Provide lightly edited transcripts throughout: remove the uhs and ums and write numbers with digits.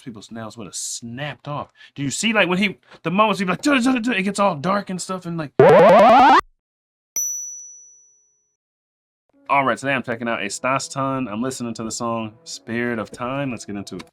people's nails would have snapped off. Do you see, like, when the moments he'd be like, duh, duh, duh, it gets all dark and stuff, and like. All right, today I'm checking out Estas Tonne. I'm listening to the song Spirit of Time. Let's get into it.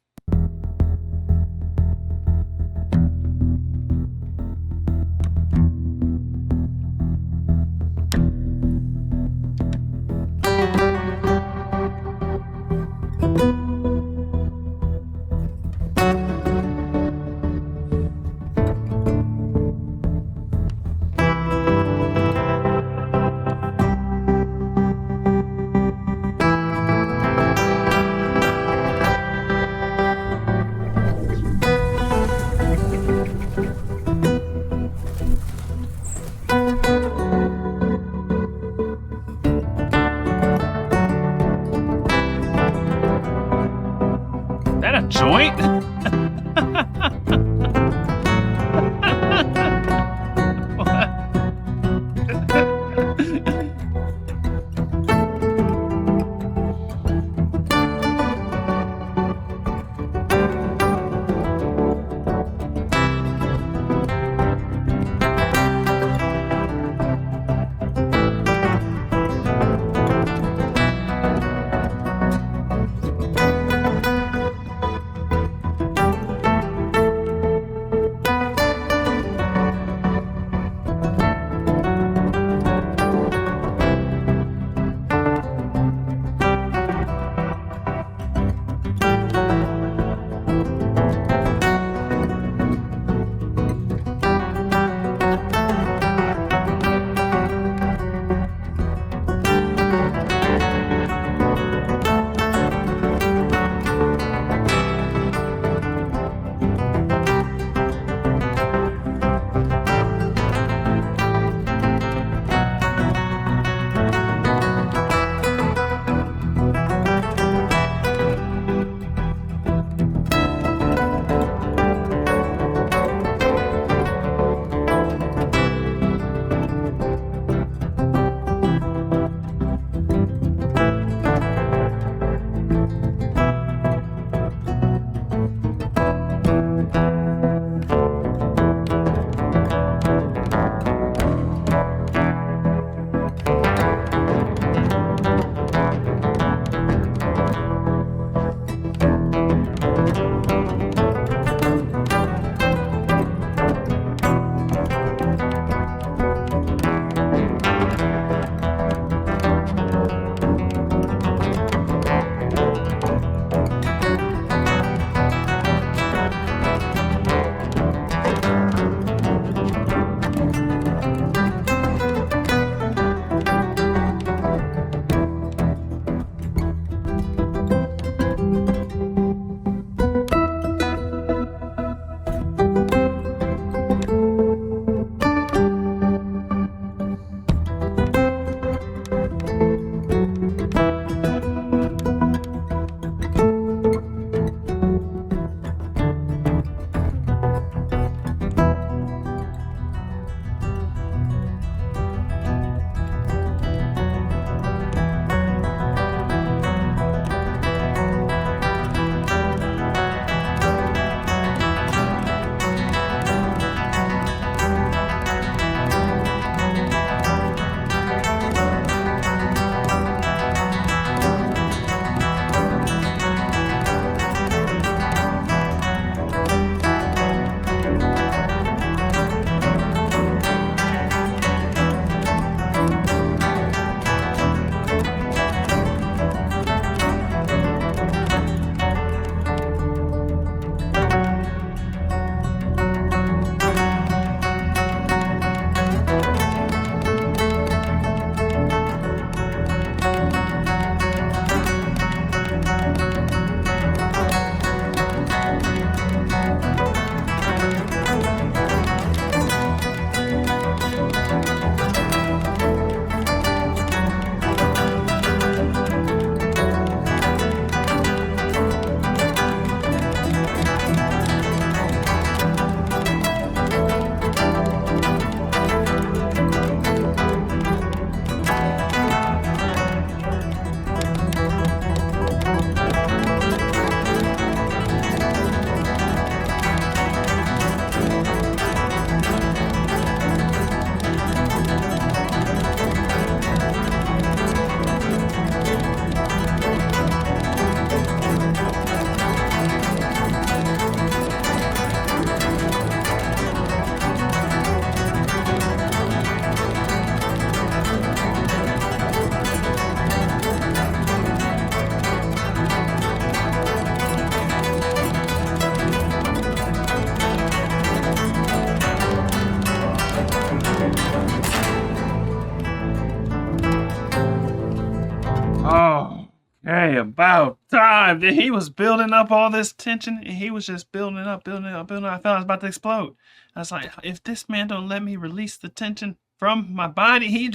about time. He was building up all this tension, and he was just building it up, building it up, building it up. I felt I was about to explode. I was like, if this man don't let me release the tension from my body, it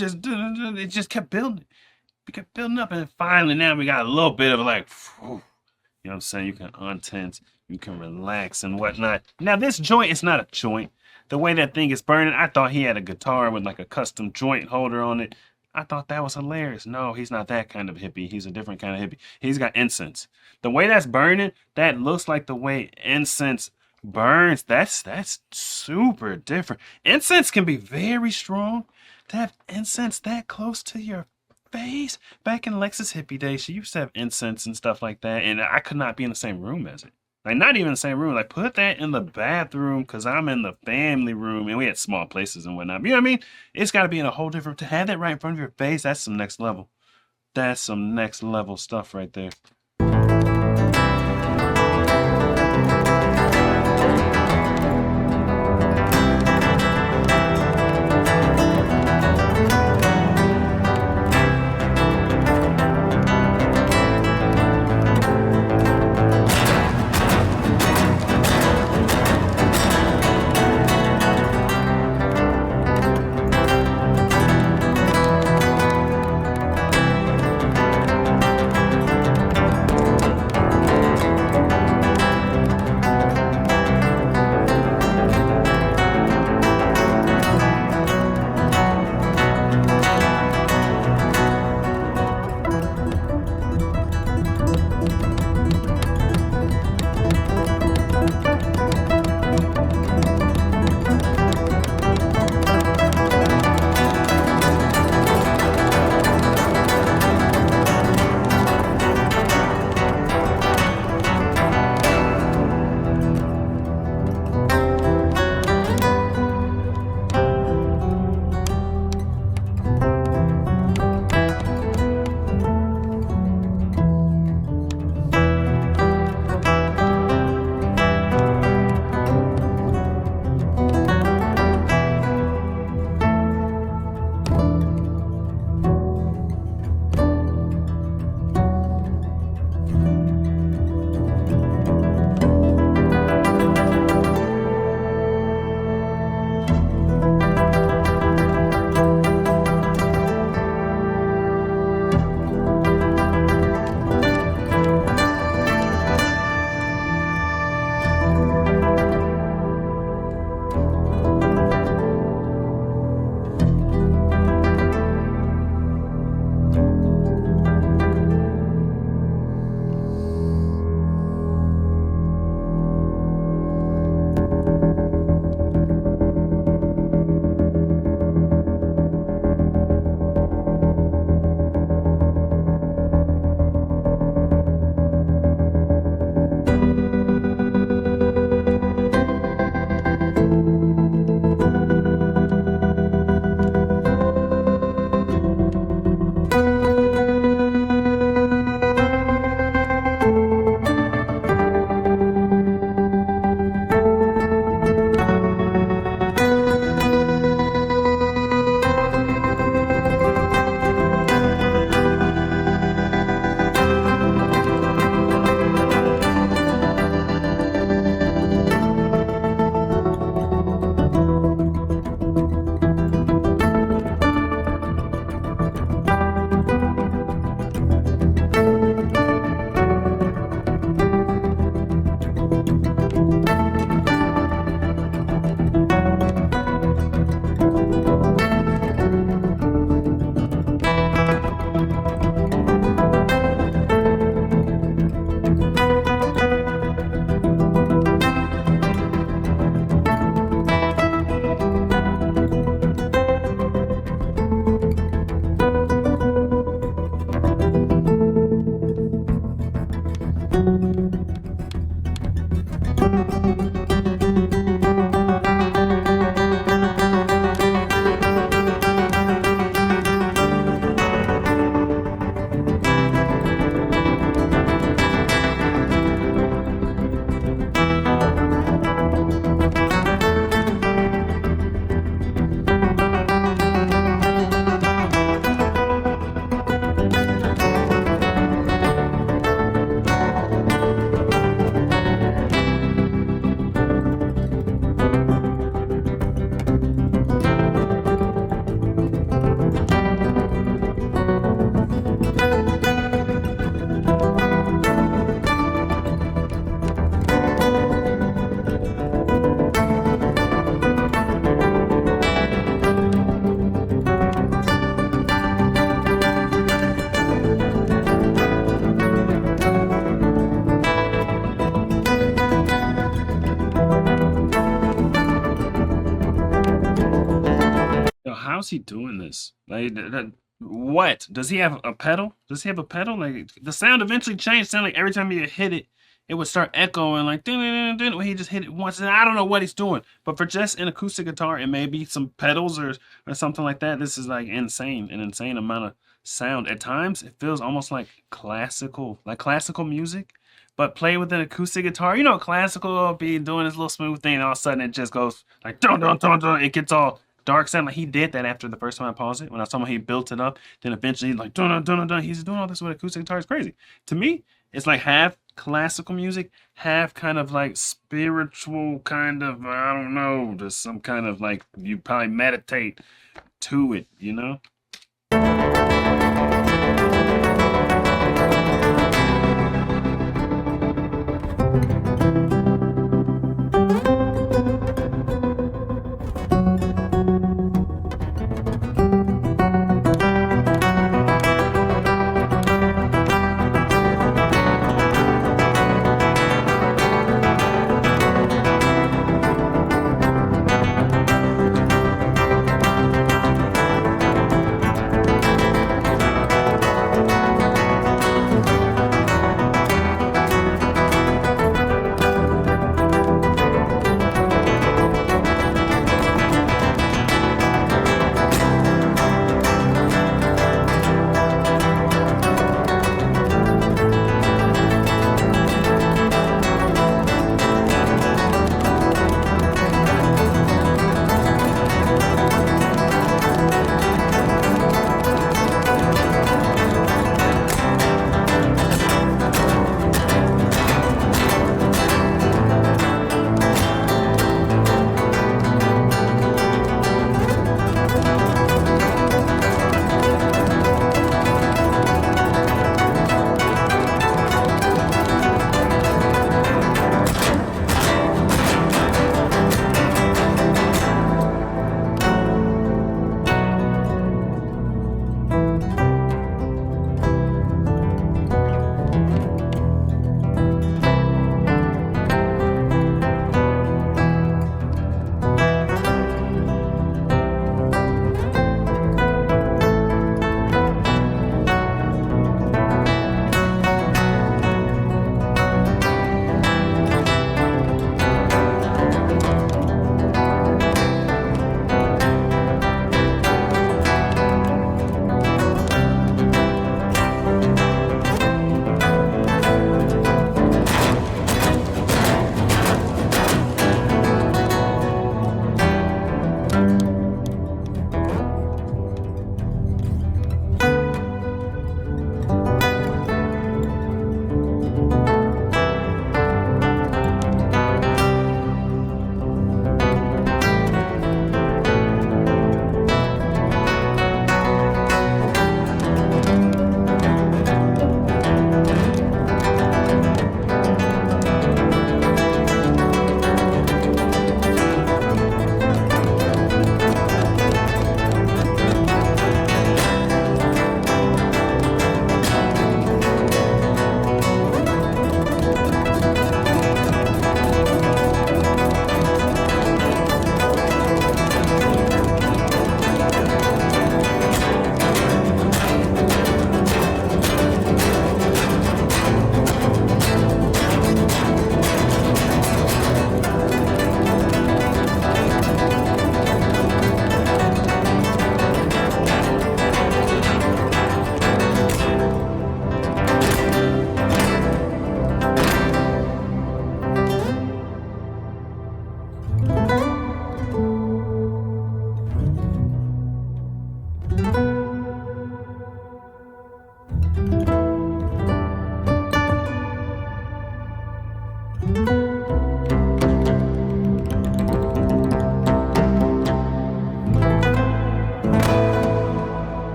just kept building. We kept building up, and then finally now we got a little bit of like, whew, you know what I'm saying? You can untense, you can relax and whatnot. Now this joint is not a joint. The way that thing is burning, I thought he had a guitar with like a custom joint holder on it. I thought that was hilarious. No, he's not that kind of hippie. He's a different kind of hippie. He's got incense. The way that's burning, that looks like the way incense burns. That's super different. Incense can be very strong. To have incense that close to your face. Back in Lexus hippie days, she used to have incense and stuff like that, and I could not be in the same room as it. Like, not even the same room. Like, put that in the bathroom, because I'm in the family room, and we had small places and whatnot. You know what I mean? It's got to be in a whole different... To have that right in front of your face, that's some next level. That's some next level stuff right there. how's he doing this? Like, what? Does he have a pedal? Does he have a pedal? Like, the sound eventually changed. Sound like every time you hit it, it would start echoing like when he just hit it once. And I don't know what he's doing. But for just an acoustic guitar and maybe some pedals or something like that, this is like insane. An insane amount of sound. At times, it feels almost like classical music. But play with an acoustic guitar. You know, classical will be doing this little smooth thing, and all of a sudden it just goes like dun dun dun dun. It gets all dark sound. Like he did that after the first time I paused it. When I saw him, he built it up. Then eventually, like dun dun dun dun. He's doing all this with acoustic guitar. It's crazy. To me, it's like half classical music, half kind of like spiritual, kind of I don't know. There's some kind of like you probably meditate to it, you know.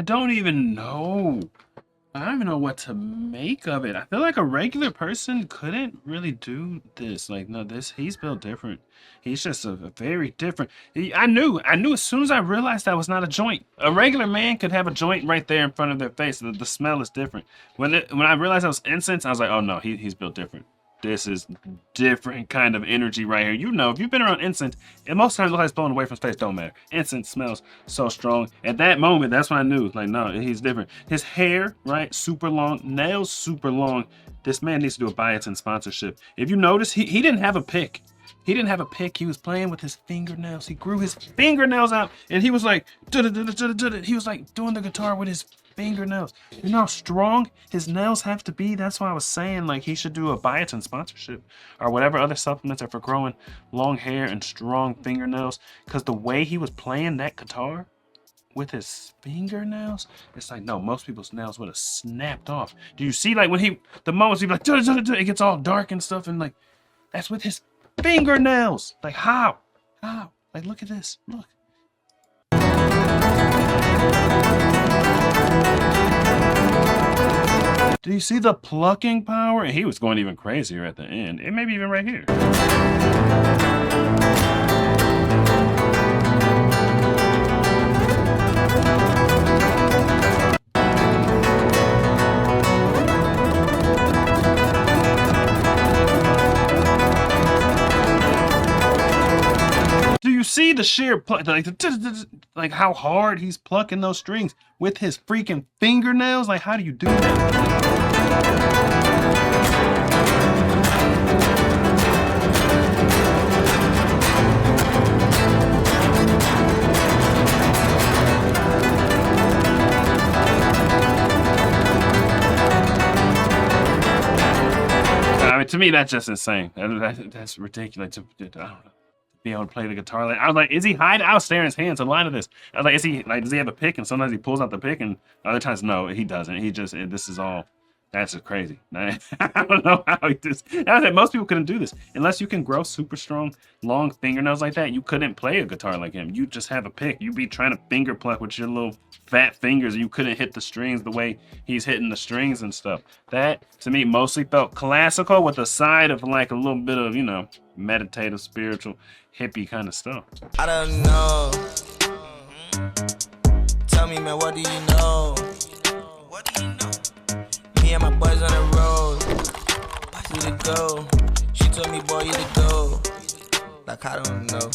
I don't even know. I don't even know what to make of it. I feel like a regular person couldn't really do this. Like, no, he's built different. He's just a very different. I knew as soon as I realized that was not a joint. A regular man could have a joint right there in front of their face. The smell is different. When I realized that was incense, I was like, oh no, he's built different. This is different kind of energy right here. You know, if you've been around incense, and most times it looks like it's blowing away from space, don't matter. Incense smells so strong. At that moment, that's when I knew, like, no, he's different. His hair, right, super long, nails super long. This man needs to do a biotin sponsorship. If you notice, he didn't have a pick. He didn't have a pick. He was playing with his fingernails. He grew his fingernails out, and he was like, he was like doing the guitar with his fingernails. You know how strong his nails have to be? That's why I was saying, like, he should do a biotin sponsorship or whatever other supplements are for growing long hair and strong fingernails. Because the way he was playing that guitar with his fingernails, it's like, no, most people's nails would have snapped off. Do you see, like, when the moments he'd be like, it gets all dark and stuff, and like, that's with his fingernails. Like, how? Like, look at this. Look. Do you see the plucking power? And he was going even crazier at the end. And maybe even right here. Do you see the sheer pluck, like how hard he's plucking those strings with his freaking fingernails? Like, how do you do that? I mean, to me, that's just insane. That's ridiculous. I don't know. Be able to play the guitar. Like, I was like, is he hiding? I was staring at his hands a lot of this. I was like, does he have a pick? And sometimes he pulls out the pick, and other times, no, he doesn't. He just, this is all, that's just crazy. I don't know how he does. I was like, most people couldn't do this. Unless you can grow super strong, long fingernails like that, you couldn't play a guitar like him. You just have a pick. You'd be trying to finger pluck with your little fat fingers, and you couldn't hit the strings the way he's hitting the strings and stuff. That, to me, mostly felt classical with a side of like a little bit of, you know, meditative, spiritual, hippie kind of stuff. I don't know. Tell me, man, what do you know? What do you know? Me and my boys on the road. You to go. She told me, boy, you to go. Like, I don't know.